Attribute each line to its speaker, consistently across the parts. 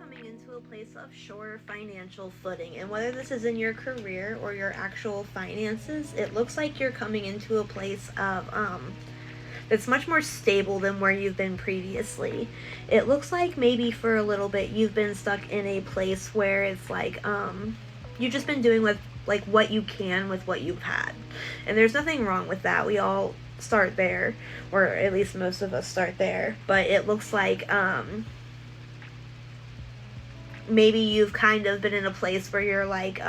Speaker 1: coming into a place of sure financial footing. And whether this is in your career or your actual finances, it looks like you're coming into a place of that's much more stable than where you've been previously. It looks like maybe for a little bit you've been stuck in a place where it's like you've just been doing with like what you can with what you've had. And there's nothing wrong with that. We all start there, or at least most of us start there. But it looks like maybe you've kind of been in a place where you're like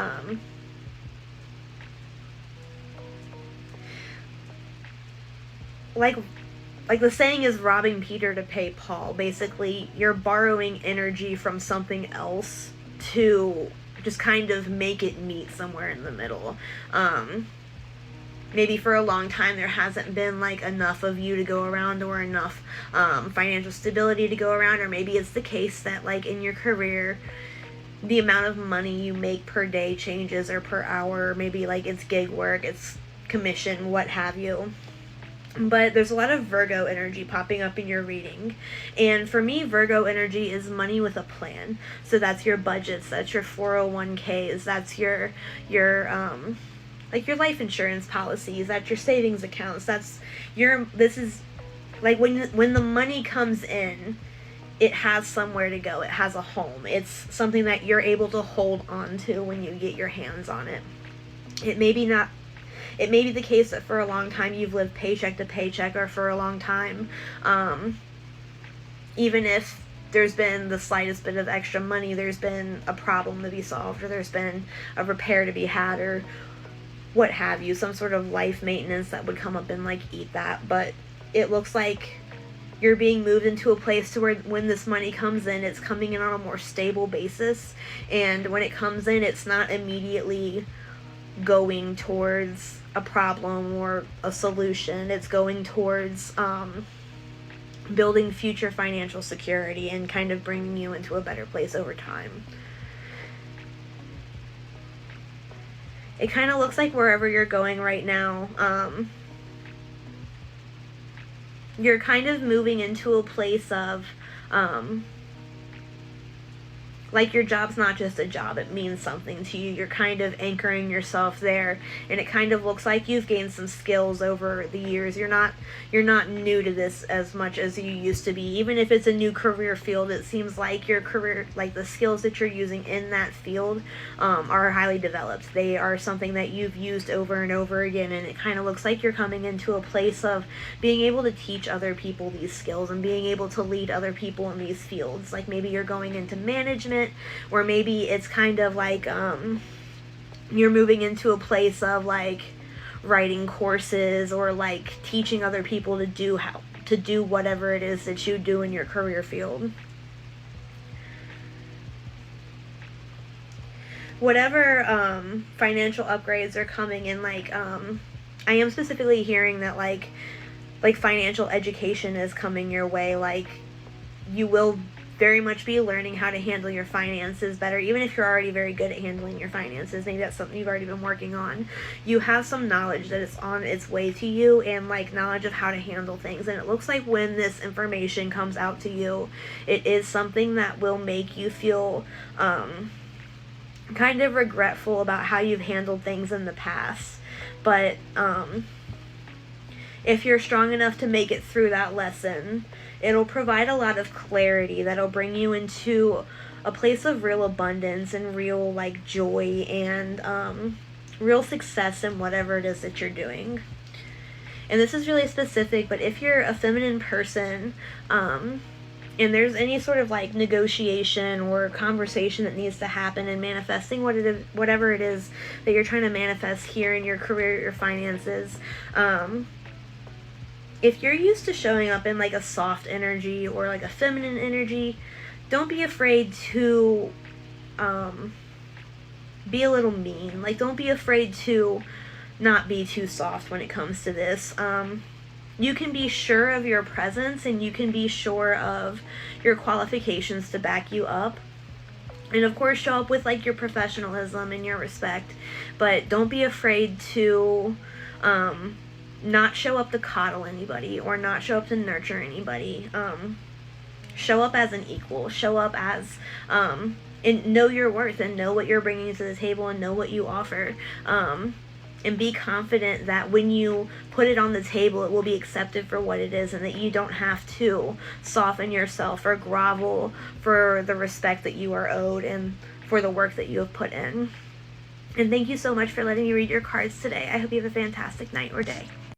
Speaker 1: like the saying is robbing Peter to pay Paul. Basically, you're borrowing energy from something else to just kind of make it meet somewhere in the middle. Maybe for a long time there hasn't been like enough of you to go around, or enough financial stability to go around, or maybe it's the case that like in your career the amount of money you make per day changes, or per hour, maybe like it's gig work, it's commission, what have you. But there's a lot of Virgo energy popping up in your reading. And for me, Virgo energy is money with a plan. So that's your budgets, that's your 401ks, that's your like your life insurance policies, that's your savings accounts, that's your, this is like when the money comes in, it has somewhere to go. It has a home. It's something that you're able to hold on to when you get your hands on it. It may be not it may be the case that for a long time you've lived paycheck to paycheck, or for a long time, even if there's been the slightest bit of extra money, there's been a problem to be solved, or there's been a repair to be had, or what have you, some sort of life maintenance that would come up and like eat that. But it looks like you're being moved into a place to where when this money comes in, it's coming in on a more stable basis. And when it comes in, it's not immediately going towards a problem or a solution. It's going towards building future financial security and kind of bringing you into a better place over time. It kind of looks like wherever you're going right now, you're kind of moving into a place of like your job's not just a job, it means something to you. You're kind of anchoring yourself there, and it kind of looks like you've gained some skills over the years. You're not new to this as much as you used to be. Even if it's a new career field, it seems like your career, like the skills that you're using in that field, are highly developed. They are something that you've used over and over again, and it kind of looks like you're coming into a place of being able to teach other people these skills and being able to lead other people in these fields. Like maybe you're going into management, or maybe it's kind of like you're moving into a place of like writing courses, or like teaching other people to do whatever it is that you do in your career field. Whatever financial upgrades are coming in, like I am specifically hearing that like financial education is coming your way. Like you will very much be learning how to handle your finances better, even if you're already very good at handling your finances. Maybe that's something you've already been working on. You have some knowledge that is on its way to you, and like knowledge of how to handle things. And it looks like when this information comes out to you, it is something that will make you feel kind of regretful about how you've handled things in the past. But if you're strong enough to make it through that lesson, it'll provide a lot of clarity that'll bring you into a place of real abundance and real like joy and real success in whatever it is that you're doing. And this is really specific, but if you're a feminine person, and there's any sort of like negotiation or conversation that needs to happen in manifesting whatever it is that you're trying to manifest here in your career, your finances, if you're used to showing up in like a soft energy or like a feminine energy, don't be afraid to be a little mean. Like don't be afraid to not be too soft when it comes to this. You can be sure of your presence, and you can be sure of your qualifications to back you up. And of course show up with like your professionalism and your respect, but don't be afraid to not show up to coddle anybody, or not show up to nurture anybody. Show up as an equal. Show up as, and know your worth and know what you're bringing to the table and know what you offer. And be confident that when you put it on the table, it will be accepted for what it is, and that you don't have to soften yourself or grovel for the respect that you are owed and for the work that you have put in. And thank you so much for letting me read your cards today. I hope you have a fantastic night or day.